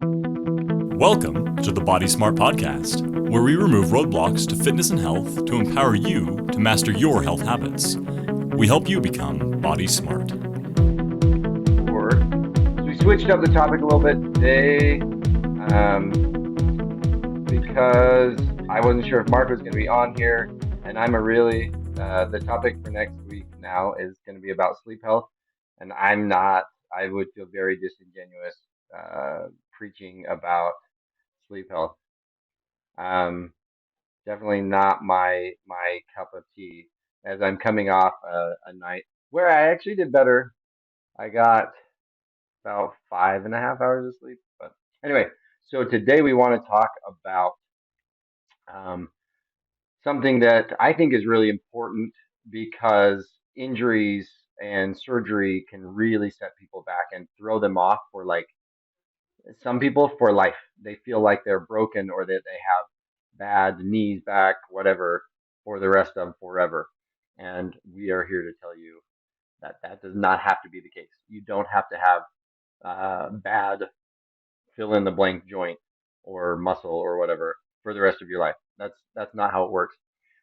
Welcome to the Body Smart Podcast, where we remove roadblocks to fitness and health to empower you to master your health habits. We help you become body smart. So we switched up the topic a little bit today because I wasn't sure if Mark was going to be on here, and the topic for next week now is going to be about sleep health, and I'm not. I would feel very disingenuous preaching about sleep health. Definitely not my cup of tea. As I'm coming off a night where I actually did better. I got about 5.5 hours of sleep. But anyway, so today we want to talk about um, something that I think is really important because injuries and surgery can really set people back and throw them off for like some people for life. They feel like they're broken or that they have bad knees, back, whatever, for the rest of forever. And we are here to tell you that that does not have to be the case. You don't have to have bad fill in the blank joint or muscle or whatever for the rest of your life. That's not how it works.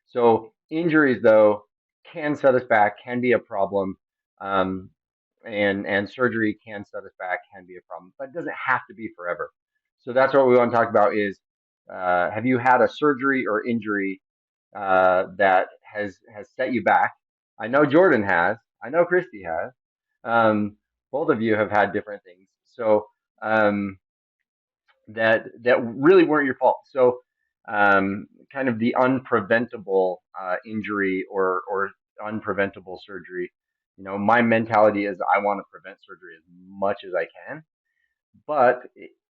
So injuries though can set us back, can be a problem, um, and surgery can set us back, can be a problem, but it doesn't have to be forever. So that's what we want to talk about is have you had a surgery or injury that has set you back? I know Jordan has. I know Christy has. Um, both of you have had different things. So um, that really weren't your fault. So, kind of the unpreventable injury or unpreventable surgery. You know, my mentality is I want to prevent surgery as much as I can, but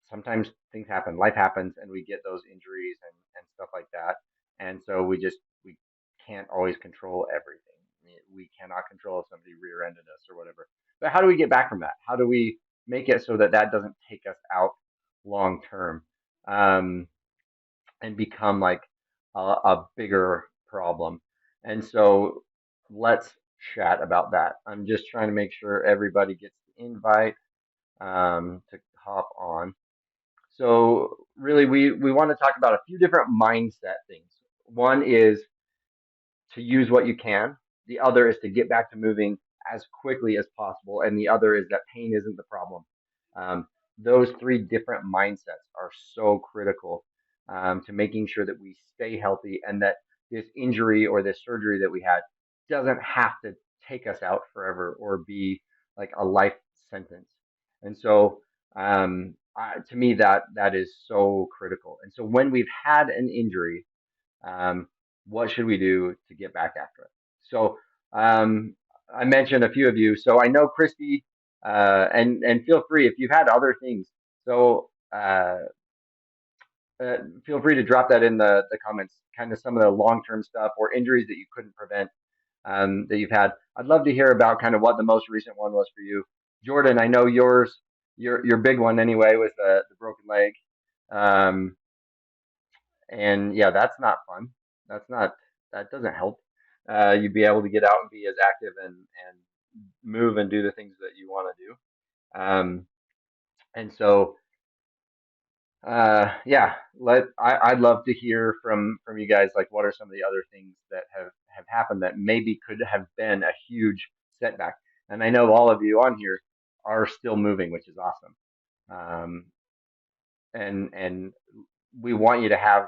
sometimes things happen, life happens, and we get those injuries and stuff like that. And so we can't always control everything. We cannot control if somebody rear-ended us or whatever. But how do we get back from that? How do we make it so that that doesn't take us out long term um, and become like a bigger problem? And so let's chat about that. I'm just trying to make sure everybody gets the invite to hop on. So really, we want to talk about a few different mindset things. One is to use what you can. The other is to get back to moving as quickly as possible. And the other is that pain isn't the problem. Um, those three different mindsets are so critical to making sure that we stay healthy and that this injury or this surgery that we had doesn't have to take us out forever or be like a life sentence. And so, to me, that is so critical. And so, when we've had an injury, um, what should we do to get back after it? So um, I mentioned a few of you. So I know Christy, and feel free if you've had other things. So feel free to drop that in the comments. Kind of some of the long term stuff or injuries that you couldn't prevent that you've had. I'd love to hear about kind of what the most recent one was for you, Jordan. I know yours, your big one anyway, was the broken leg. Um, and yeah, that's not fun. That's not that doesn't help. You'd be able to get out and be as active and move and do the things that you want to do. And so yeah, I'd love to hear from you guys like what are some of the other things that have happened that maybe could have been a huge setback. And I know all of you on here are still moving, which is awesome. Um, and we want you to have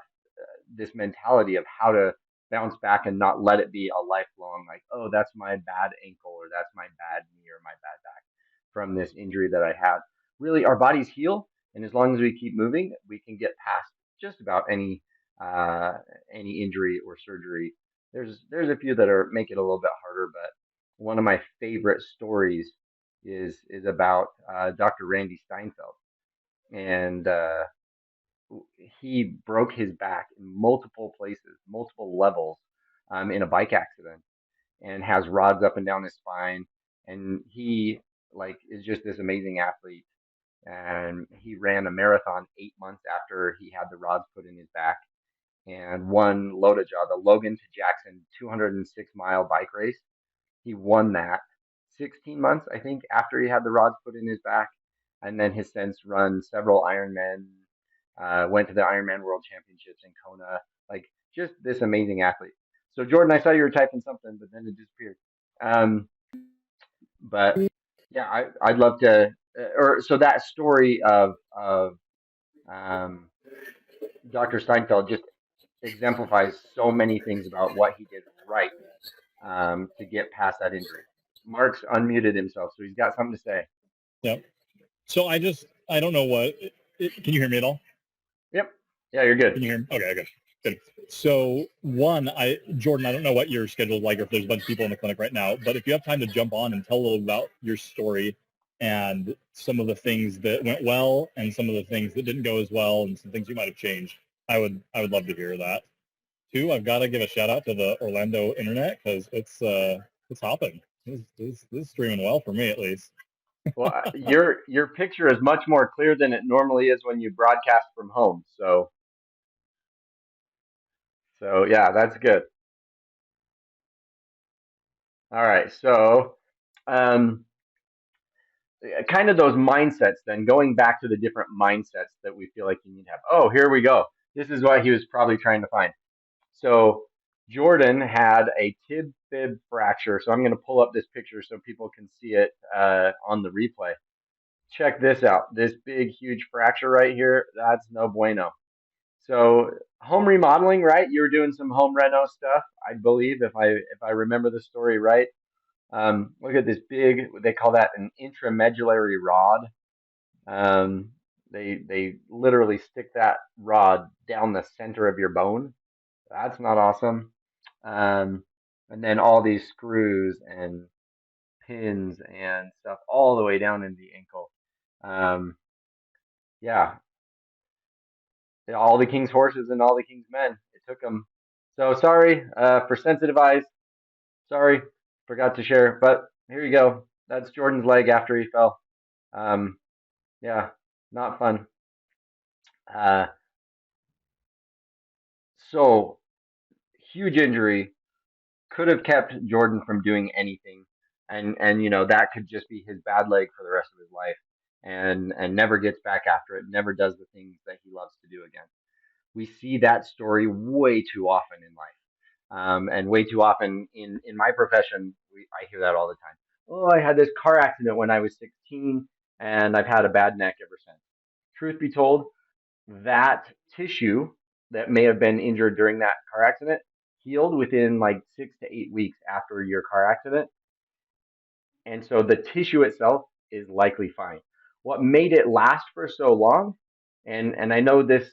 this mentality of how to bounce back and not let it be a lifelong like, oh, that's my bad ankle or that's my bad knee or my bad back from this injury that I had. Really, our bodies heal, and as long as we keep moving, we can get past just about uh, any injury or surgery. There's a few that are make it a little bit harder, but one of my favorite stories is about Dr. Randy Steinfeld, and he broke his back in multiple places, multiple levels, in a bike accident, and has rods up and down his spine. And he like is just this amazing athlete. And he ran a marathon 8 months after he had the rods put in his back, and won Lotajaw, the Logan to Jackson 206-mile bike race. He won that 16 months, I think, after he had the rods put in his back. and then has since run several Ironman. Went to the Ironman World Championships in Kona. Like just this amazing athlete. So Jordan, I saw you were typing something, but then it disappeared. Um, but yeah, I'd love to. Or so that story of um, Dr. Steinfeld just exemplifies so many things about what he did right to get past that injury. Mark's unmuted himself, so he's got something to say. Yep. So I don't know can you hear me at all? Yep. Yeah, you're good. Can you hear me? Okay, good. Good. So Jordan, I don't know what your schedule is like or if there's a bunch of people in the clinic right now, but if you have time to jump on and tell a little about your story and some of the things that went well and some of the things that didn't go as well and some things you might have changed, I would love to hear that. Two, I've got to give a shout out to the Orlando internet because it's hopping. This is streaming well for me at least. Well, your picture is much more clear than it normally is when you broadcast from home. So yeah, that's good. All right. So um, kind of those mindsets. Then going back to the different mindsets that we feel like you need to have. Oh, here we go. This is what he was probably trying to find. So Jordan had a tib fib fracture. So I'm going to pull up this picture so people can see it on the replay. Check this out. This big, huge fracture right here. That's no bueno. So home remodeling, right? You were doing some home reno stuff, I believe, if I remember the story right. Look at this big. They call that an intramedullary rod. Um, they literally stick that rod down the center of your bone. That's not awesome. Um, and then all these screws and pins and stuff all the way down in the ankle. Um, yeah, all the king's horses and all the king's men. It took them. So sorry for sensitive eyes. Sorry, forgot to share. But here you go. That's Jordan's leg after he fell. Um, yeah, not fun. Uh, so huge injury could have kept Jordan from doing anything, and that could just be his bad leg for the rest of his life, and never gets back after it. Never does the things that he loves to do again. We see that story way too often in life. And way too often in my profession, I hear that all the time. Oh, I had this car accident when I was 16, and I've had a bad neck ever since. Truth be told, that tissue that may have been injured during that car accident healed within like 6 to 8 weeks after your car accident. And so the tissue itself is likely fine. What made it last for so long, and I know this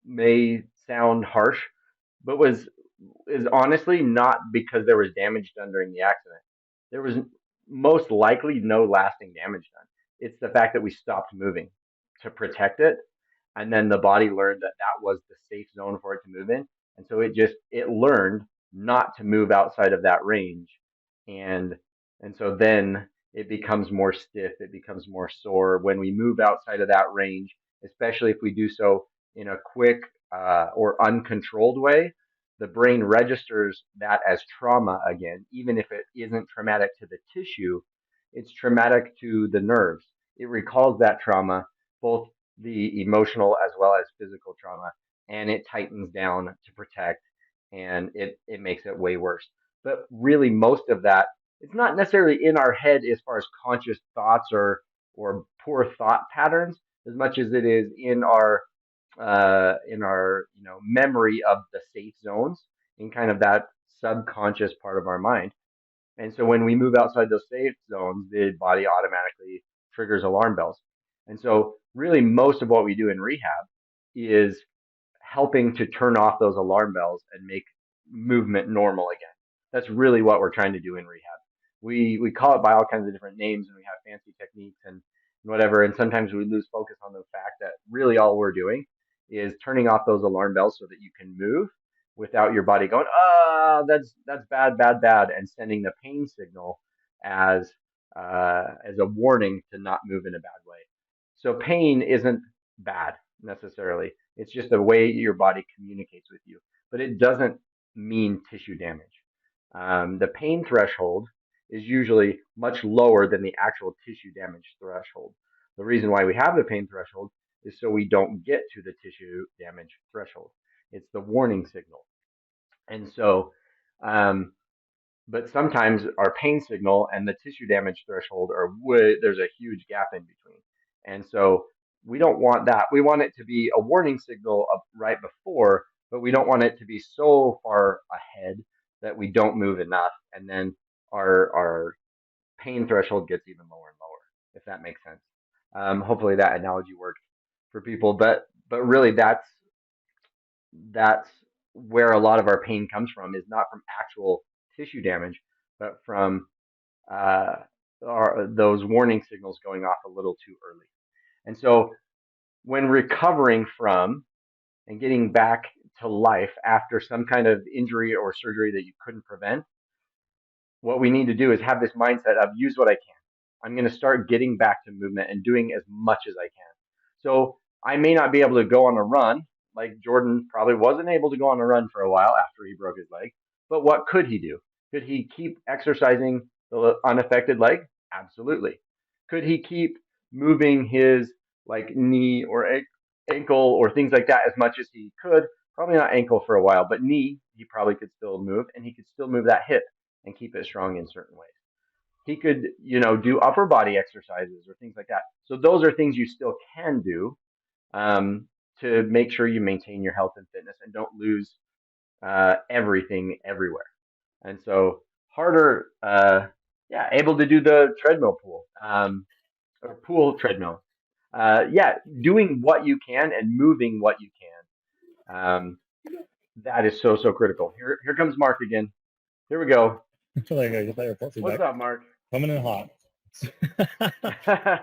may sound harsh, but is honestly not because there was damage done during the accident. There was most likely no lasting damage done. It's the fact that we stopped moving to protect it, and then the body learned that that was the safe zone for it to move in, and so it learned not to move outside of that range, and so then it becomes more stiff, it becomes more sore when we move outside of that range, especially if we do so in a quick or uncontrolled way. The brain registers that as trauma again, even if it isn't traumatic to the tissue, it's traumatic to the nerves. It recalls that trauma, both the emotional as well as physical trauma, and it tightens down to protect, and it makes it way worse. But really, most of that, it's not necessarily in our head as far as conscious thoughts or poor thought patterns, as much as it is in our memory of the safe zones in kind of that subconscious part of our mind. And so when we move outside those safe zones, the body automatically triggers alarm bells. And so really most of what we do in rehab is helping to turn off those alarm bells and make movement normal again. That's really what we're trying to do in rehab. We call it by all kinds of different names, and we have fancy techniques and whatever. And sometimes we lose focus on the fact that really all we're doing is turning off those alarm bells so that you can move without your body going, that's bad, bad, bad, and sending the pain signal as as a warning to not move in a bad way. So pain isn't bad necessarily. It's just a way your body communicates with you, but it doesn't mean tissue damage. The pain threshold is usually much lower than the actual tissue damage threshold. The reason why we have the pain threshold is so we don't get to the tissue damage threshold. It's the warning signal. And so, but sometimes our pain signal and the tissue damage threshold are there's a huge gap in between. And so we don't want that. We want it to be a warning signal of right before, but we don't want it to be so far ahead that we don't move enough. And then our pain threshold gets even lower and lower, if that makes sense. Hopefully that analogy works for people, but really that's where a lot of our pain comes from, is not from actual tissue damage, but from uh, those warning signals going off a little too early. And so when recovering from and getting back to life after some kind of injury or surgery that you couldn't prevent, what we need to do is have this mindset of use what I can. I'm going to start getting back to movement and doing as much as I can. So I may not be able to go on a run, like Jordan probably wasn't able to go on a run for a while after he broke his leg. But what could he do? Could he keep exercising the unaffected leg? Absolutely. Could he keep moving his like knee or ankle or things like that as much as he could? Probably not ankle for a while, but knee, he probably could still move, and he could still move that hip and keep it strong in certain ways. He could, do upper body exercises or things like that. So those are things you still can do to make sure you maintain your health and fitness and don't lose everything everywhere. And so harder, able to do the treadmill pool or pool treadmill. Doing what you can and moving what you can. That is so critical. Here comes Mark again. Here we go. Like I get that report What's feedback. up, Mark? Coming in hot.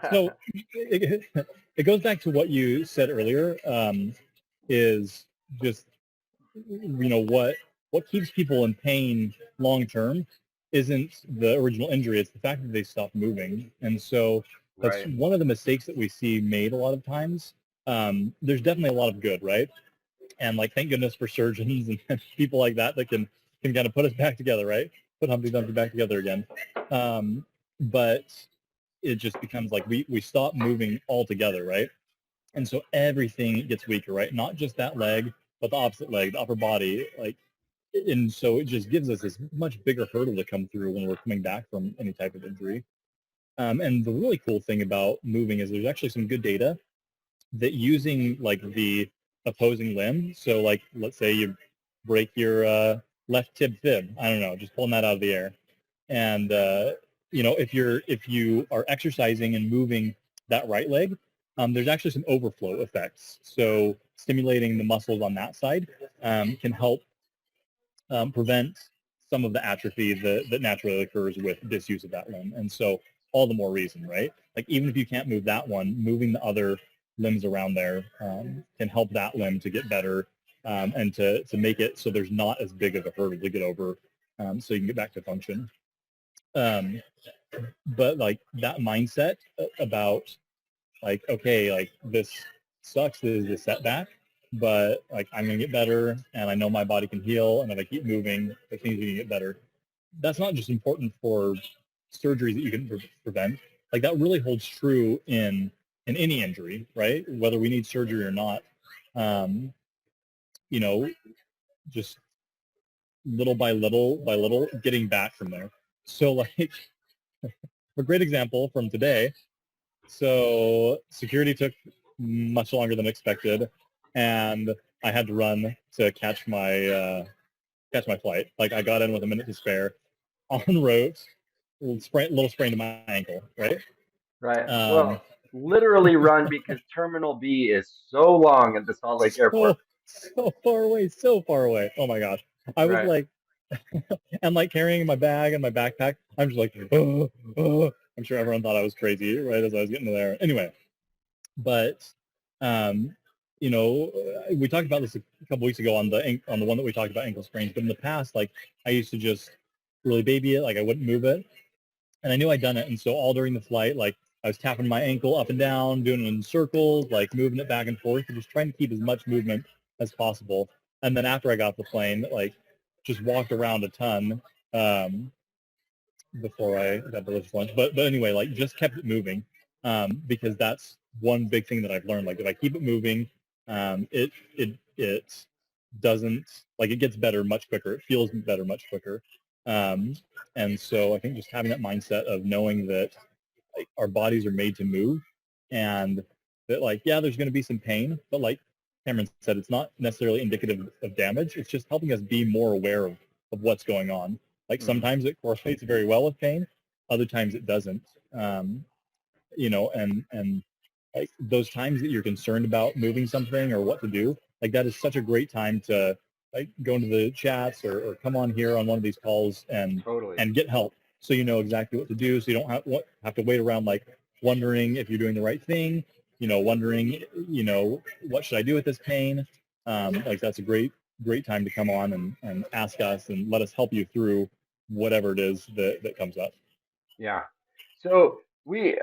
So it goes back to what you said earlier, is just, what keeps people in pain long term isn't the original injury, it's the fact that they stop moving. And so that's Right. one of the mistakes that we see made a lot of times. There's definitely a lot of good, right? And like, thank goodness for surgeons and people like that can kind of put us back together, right? Put Humpty Dumpty back together again. But it just becomes like we stop moving altogether, right? And so everything gets weaker, right? Not just that leg, but the opposite leg, the upper body, like, and so it just gives us this much bigger hurdle to come through when we're coming back from any type of injury. And the really cool thing about moving is there's actually some good data that using like the opposing limb. So like, let's say you break your left tib fib. I don't know, just pulling that out of the air. And if you are exercising and moving that right leg, there's actually some overflow effects. So stimulating the muscles on that side can help prevent some of the atrophy that naturally occurs with disuse of that limb. And so all the more reason, right? Like even if you can't move that one, moving the other limbs around there can help that limb to get better and to make it so there's not as big of a hurdle to get over so you can get back to function. But like that mindset about like, okay, like this sucks, this is a setback, but like I'm gonna get better and I know my body can heal, and if I keep moving, the things can get better. That's not just important for surgeries that you can prevent. Like that really holds true in any injury, right? Whether we need surgery or not. Just little by little getting back from there. So like a great example from today. So security took much longer than expected, and I had to run to catch my flight. Like I got in with a minute to spare, en route, little sprain to my ankle, right? Right. Well, literally run because Terminal B is so long at the Salt Lake Airport. So far away. Oh my gosh. I was Right. like, and like carrying my bag and my backpack. I'm just like, oh, oh. I'm sure everyone thought I was crazy right as I was getting there. Anyway, but we talked about this a couple weeks ago on the one that we talked about ankle sprains. But in the past, like I used to just really baby it, like I wouldn't move it, and I knew I'd done it. And so all during the flight, like I was tapping my ankle up and down, doing it in circles, like moving it back and forth, and just trying to keep as much movement as possible. And then after I got off the plane, like just walked around a ton before I got delicious lunch. But anyway, like just kept it moving. because that's one big thing that I've learned. Like if I keep it moving, it doesn't, like, it gets better much quicker. It feels better much quicker. Um, and so I think just having that mindset of knowing that, like, our bodies are made to move, and that, like, yeah, there's going to be some pain, but like Cameron said, it's not necessarily indicative of damage. It's just helping us be more aware of what's going on. Like sometimes it correlates very well with pain, other times it doesn't. And like those times that you're concerned about moving something or what to do, like that is such a great time to like go into the chats or come on here on one of these calls Totally. and get help, so you know exactly what to do, so you don't have to wait around like wondering if you're doing the right thing, wondering, what should I do with this pain. Like that's a great time to come on and ask us and let us help you through whatever it is that comes up. Yeah. So we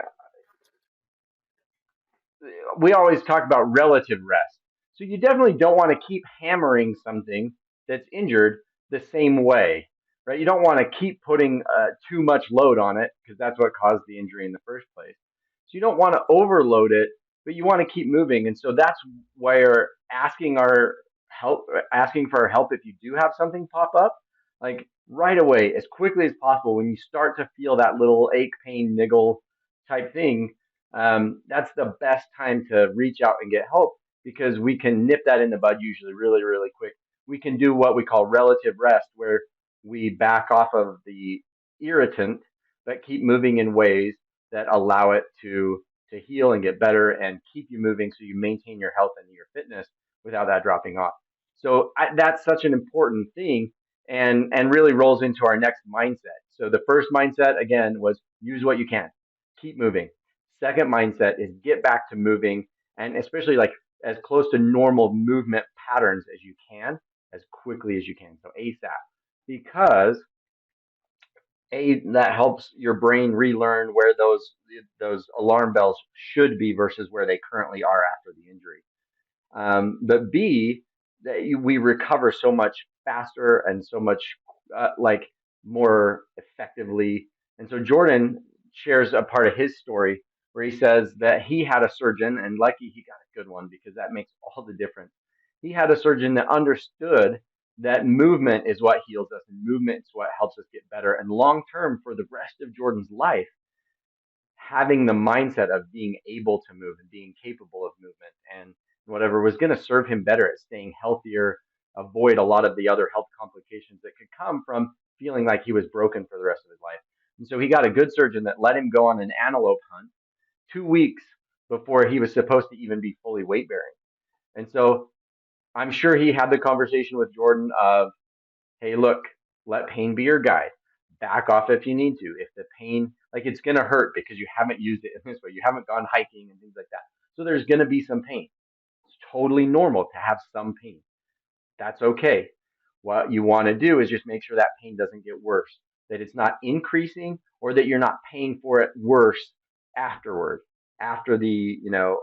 always talk about relative rest. So you definitely don't want to keep hammering something that's injured the same way, right? You don't want to keep putting too much load on it because that's what caused the injury in the first place. So you don't want to overload it, but you want to keep moving. And so that's where asking for our help if you do have something pop up, like right away, as quickly as possible, when you start to feel that little ache, pain, niggle type thing, that's the best time to reach out and get help because we can nip that in the bud usually really, really quick. We can do what we call relative rest, where we back off of the irritant, but keep moving in ways that allow it to heal and get better and keep you moving so you maintain your health and your fitness without that dropping off. So that's such an important thing, and really rolls into our next mindset. So the first mindset again was use what you can, keep moving. Second mindset is get back to moving, and especially like as close to normal movement patterns as you can, as quickly as you can. So ASAP, because that helps your brain relearn where those alarm bells should be versus where they currently are after the injury. But B, we recover so much faster and so much like more effectively. And so Jordan shares a part of his story where he says that he had a surgeon, and lucky he got a good one because that makes all the difference. He had a surgeon that understood that movement is what heals us and movement is what helps us get better. And long term, for the rest of Jordan's life, having the mindset of being able to move and being capable of movement and whatever was going to serve him better at staying healthier, avoid a lot of the other health complications that could come from feeling like he was broken for the rest of his life. And so he got a good surgeon that let him go on an antelope hunt 2 weeks before he was supposed to even be fully weight bearing. And so I'm sure he had the conversation with Jordan of, hey, look, let pain be your guide. Back off if you need to. If the pain, like it's going to hurt because you haven't used it in this way, you haven't gone hiking and things like that. So there's going to be some pain. It's totally normal to have some pain. That's okay. What you want to do is just make sure that pain doesn't get worse, that it's not increasing, or that you're not paying for it worse afterward. After the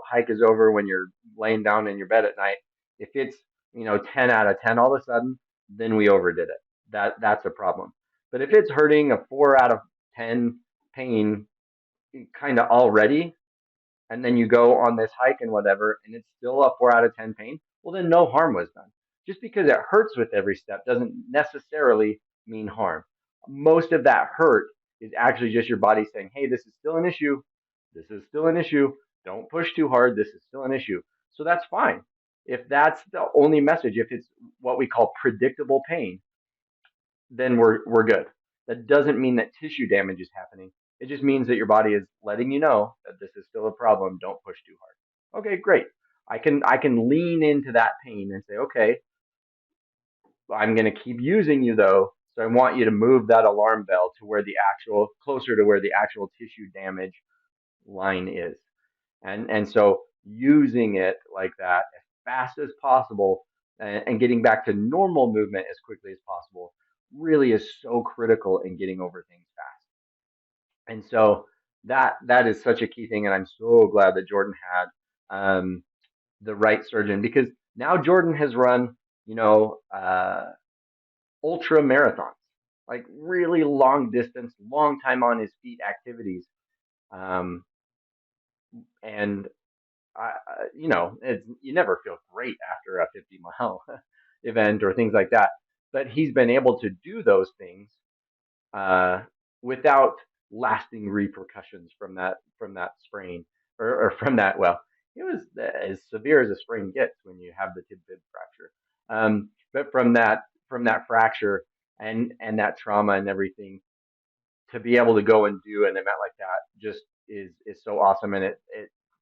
hike is over, when you're laying down in your bed at night, if it's 10 out of 10 all of a sudden, then we overdid it. That's a problem. But if it's hurting a 4 out of 10 pain kind of already, and then you go on this hike and whatever, and it's still a 4 out of 10 pain, well, then no harm was done. Just because it hurts with every step doesn't necessarily mean harm. Most of that hurt is actually just your body saying, hey, this is still an issue. This is still an issue. Don't push too hard. This is still an issue. So that's fine. If that's the only message, if it's what we call predictable pain, then we're good. That doesn't mean that tissue damage is happening. It just means that your body is letting you know that this is still a problem. Don't push too hard. Okay, great. I can lean into that pain and say, okay, I'm going to keep using you though. So I want you to move that alarm bell to where the actual closer to where the actual tissue damage line is. And so using it like that as fast as possible, and getting back to normal movement as quickly as possible really is so critical in getting over things fast. And so that is such a key thing. And I'm so glad that Jordan had the right surgeon, because now Jordan has run, ultra marathons, like really long distance, long time on his feet activities. Um, and you never feel great after a 50-mile event or things like that. But he's been able to do those things uh, without lasting repercussions from that sprain or from that. Well, it was as severe as a sprain gets when you have the tib-fib fracture. But from that fracture and that trauma and everything, to be able to go and do an event like that just is so awesome, and it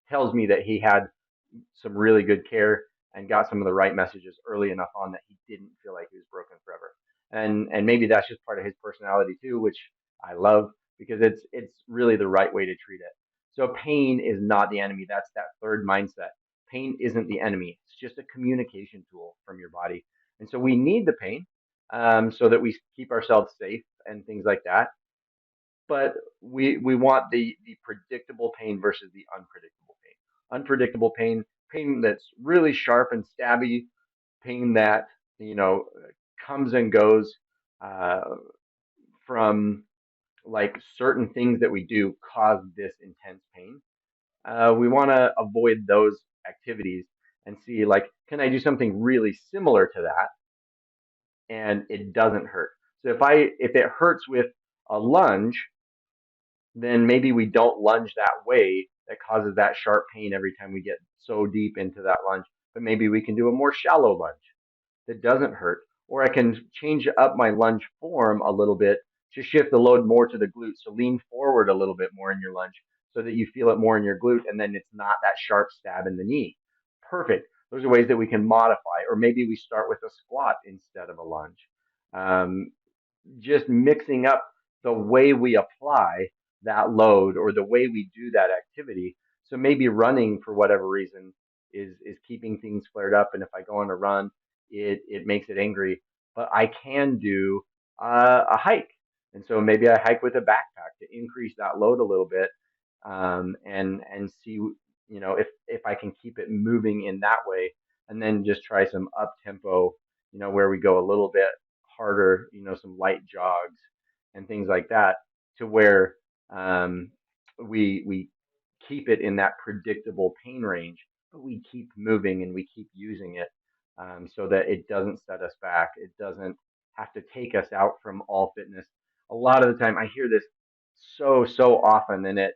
tells me that he had some really good care and got some of the right messages early enough on that he didn't feel like he was broken forever. And maybe that's just part of his personality too, which I love, because it's really the right way to treat it. So pain is not the enemy. That's that third mindset. Pain isn't the enemy. It's just a communication tool from your body. And so we need the pain, so that we keep ourselves safe and things like that. But we want the predictable pain versus the unpredictable pain. Unpredictable pain, pain that's really sharp and stabby, pain that you know comes and goes uh, from like certain things that we do cause this intense pain. We want to avoid those activities and see, like, can I do something really similar to that and it doesn't hurt. So if it hurts with a lunge, then maybe we don't lunge that way that causes that sharp pain every time we get so deep into that lunge. But maybe we can do a more shallow lunge that doesn't hurt. Or I can change up my lunge form a little bit to shift the load more to the glute. So lean forward a little bit more in your lunge so that you feel it more in your glute, and then it's not that sharp stab in the knee. Perfect. Those are ways that we can modify. Or maybe we start with a squat instead of a lunge. Um, just mixing up the way we apply that load or the way we do that activity. So maybe running, for whatever reason, is keeping things flared up, and if I go on a run, it makes it angry. But I can do a hike, and so maybe I hike with a backpack to increase that load a little bit, and see if I can keep it moving in that way, and then just try some up tempo, where we go a little bit harder, some light jogs and things like that, to where um, we keep it in that predictable pain range, but we keep moving and we keep using it, so that it doesn't set us back. It doesn't have to take us out from all fitness. A lot of the time, I hear this so often, and it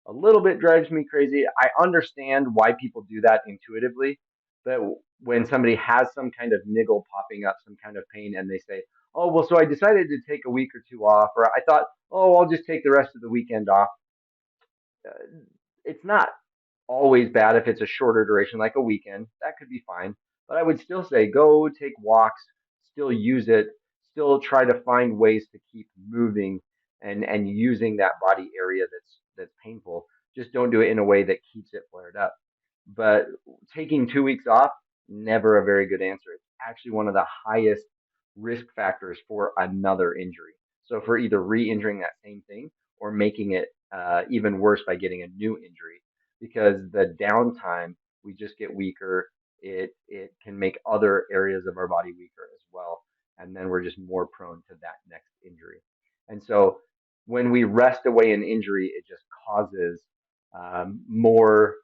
a little bit drives me crazy. I understand why people do that intuitively, but when somebody has some kind of niggle popping up, some kind of pain, and they say, "Oh, well, so I decided to take a week or two off," or "I thought, oh, I'll just take the rest of the weekend off." Uh, it's not always bad if it's a shorter duration, like a weekend. That could be fine. But I would still say go take walks, still use it, still try to find ways to keep moving and using that body area that's painful. Just don't do it in a way that keeps it flared up. But taking 2 weeks off, never a very good answer. It's actually one of the highest risk factors for another injury. So for either re-injuring that same thing or making it even worse by getting a new injury, because the downtime, we just get weaker. It can make other areas of our body weaker as well, and then we're just more prone to that next injury. And so when we rest away an injury, it just causes more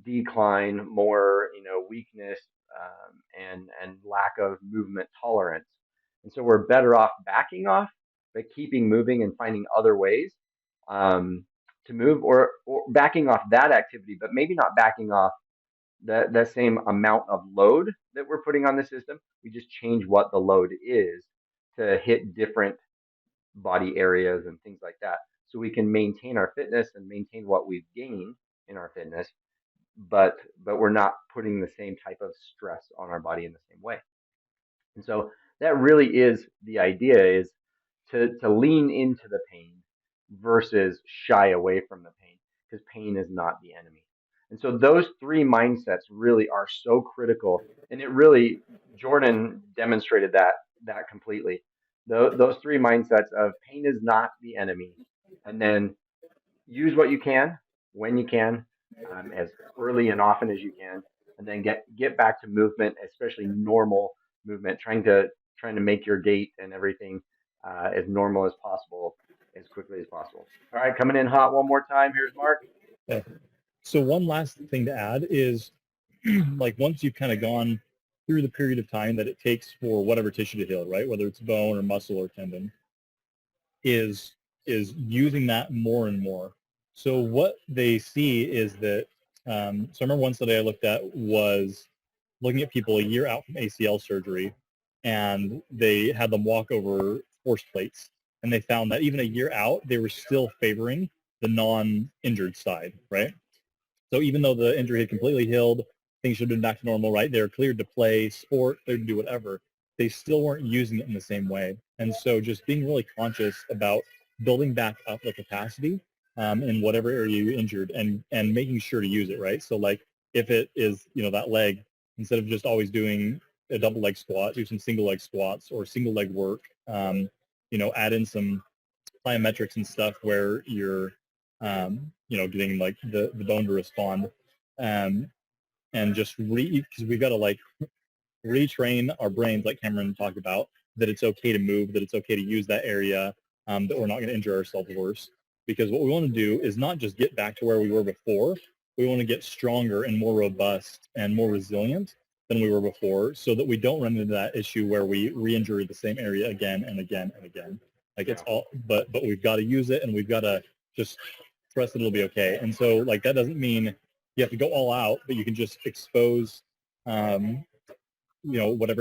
decline, more weakness, and lack of movement tolerance. And so we're better off backing off, but keeping moving and finding other ways um, to move, or backing off that activity, but maybe not backing off that same amount of load that we're putting on the system. We just change what the load is to hit different body areas and things like that. So we can maintain our fitness and maintain what we've gained in our fitness, but we're not putting the same type of stress on our body in the same way. And so that really is the idea, is to lean into the pain versus shy away from the pain, because pain is not the enemy. And so those three mindsets really are so critical, and it really, Jordan demonstrated that completely. Those three mindsets of pain is not the enemy, and then use what you can when you can, as early and often as you can, and then get back to movement, especially normal movement, trying to make your gait and everything as normal as possible, as quickly as possible. All right, coming in hot one more time. Here's Mark. Yeah. So one last thing to add is like once you've kind of gone through the period of time that it takes for whatever tissue to heal, right? Whether it's bone or muscle or tendon, is using that more and more. So what they see is that, so I remember one study I looked at was looking at people a year out from ACL surgery, and they had them walk over force plates, and they found that even a year out, they were still favoring the non-injured side, right? So even though the injury had completely healed, things should have been back to normal, right? They were cleared to play sport, cleared to do whatever. They still weren't using it in the same way. And so just being really conscious about building back up the capacity in whatever area you injured and making sure to use it, right? So like if it is, that leg, instead of just always doing a double leg squat, do some single leg squats or single leg work, add in some plyometrics and stuff where you're getting like the bone to respond, and just because we've got to like retrain our brains, like Cameron talked about, that it's okay to move, that it's okay to use that area, that we're not going to injure ourselves worse. Because what we want to do is not just get back to where we were before, we want to get stronger and more robust and more resilient than we were before, so that we don't run into that issue where we re-injure the same area again and again and again. Like it's all, but we've got to use it, and we've got to just trust that it'll be okay. And so like that doesn't mean you have to go all out, but you can just expose whatever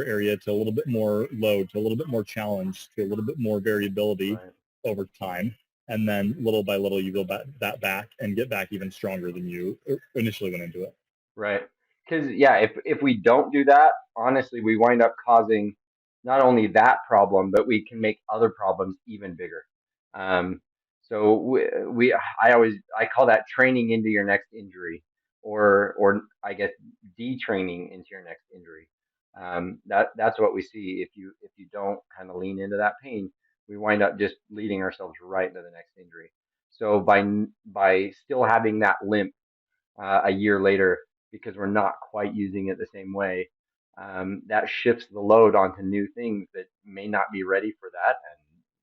area to a little bit more load, to a little bit more challenge, to a little bit more variability over time. And then little by little, you build that back and get back even stronger than you initially went into it. Right. Because, if we don't do that, honestly, we wind up causing not only that problem, but we can make other problems even bigger. So I call that training into your next injury, or I guess detraining into your next injury. That's what we see. If you don't kind of lean into that pain, we wind up just leading ourselves right into the next injury. So by still having that limp a year later, because we're not quite using it the same way, that shifts the load onto new things that may not be ready for that, and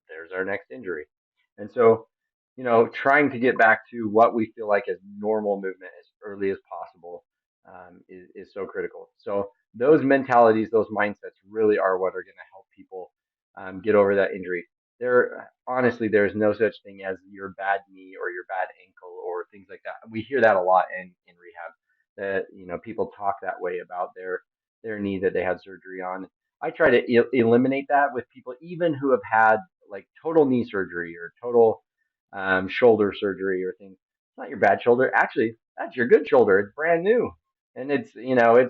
there's our next injury. And so, trying to get back to what we feel like is normal movement as early as possible is so critical. So those mentalities, those mindsets really are what are going to help people get over that injury. Honestly, there's no such thing as your bad knee or your bad ankle or things like that. We hear that a lot in rehab, that people talk that way about their knee that they had surgery on. I try to eliminate that with people even who have had like total knee surgery or total shoulder surgery or things. It's not your bad shoulder. Actually, that's your good shoulder. It's brand new, and it's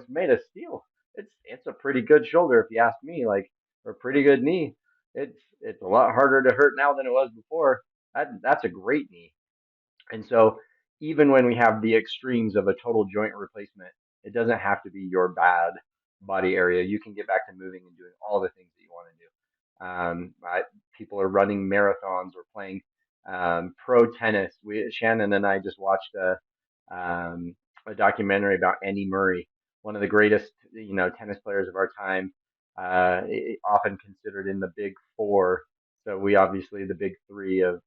made of steel. It's a pretty good shoulder if you ask me. Like, or a pretty good knee. It's a lot harder to hurt now than it was before. That's a great knee. And so even when we have the extremes of a total joint replacement, it doesn't have to be your bad body area. You can get back to moving and doing all the things that you want to do. People are running marathons or playing pro tennis. Shannon and I just watched a documentary about Andy Murray, one of the greatest tennis players of our time, often considered in the big four. So we obviously the big three of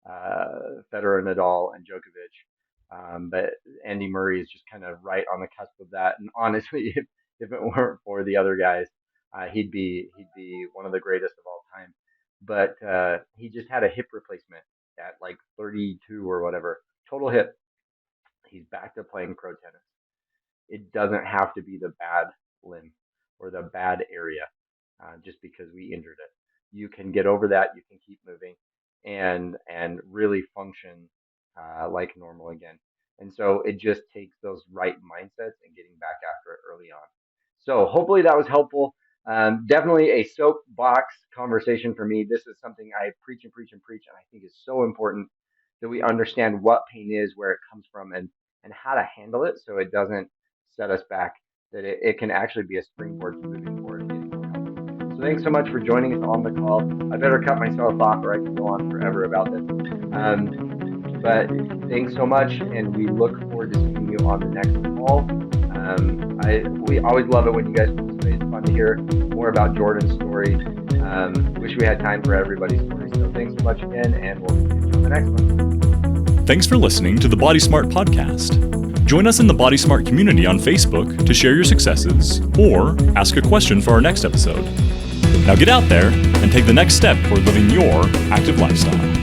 Federer, Nadal, and Djokovic. But Andy Murray is just kind of right on the cusp of that. And honestly, if it weren't for the other guys, he'd be one of the greatest of all time. But he just had a hip replacement at like 32 or whatever, total hip. He's back to playing pro tennis. It doesn't have to be the bad limb or the bad area just because we injured it. You can get over that. You can keep moving and really function like normal again. And so it just takes those right mindsets and getting back after it early on. So hopefully that was helpful. Definitely a soapbox conversation for me. This is something I preach and preach and preach, and I think is so important that we understand what pain is, where it comes from, and how to handle it so it doesn't set us back, that it can actually be a springboard to moving forward and getting more healthy. So thanks so much for joining us on the call. I better cut myself off or I can go on forever about this. But thanks so much, and we look forward to seeing you on the next call. We always love it when you guys participate. It's fun to hear more about Jordan's story. Wish we had time for everybody's story. So thanks so much again, and we'll see you on the next one. Thanks for listening to the Body Smart Podcast. Join us in the Body Smart community on Facebook to share your successes or ask a question for our next episode. Now get out there and take the next step toward living your active lifestyle.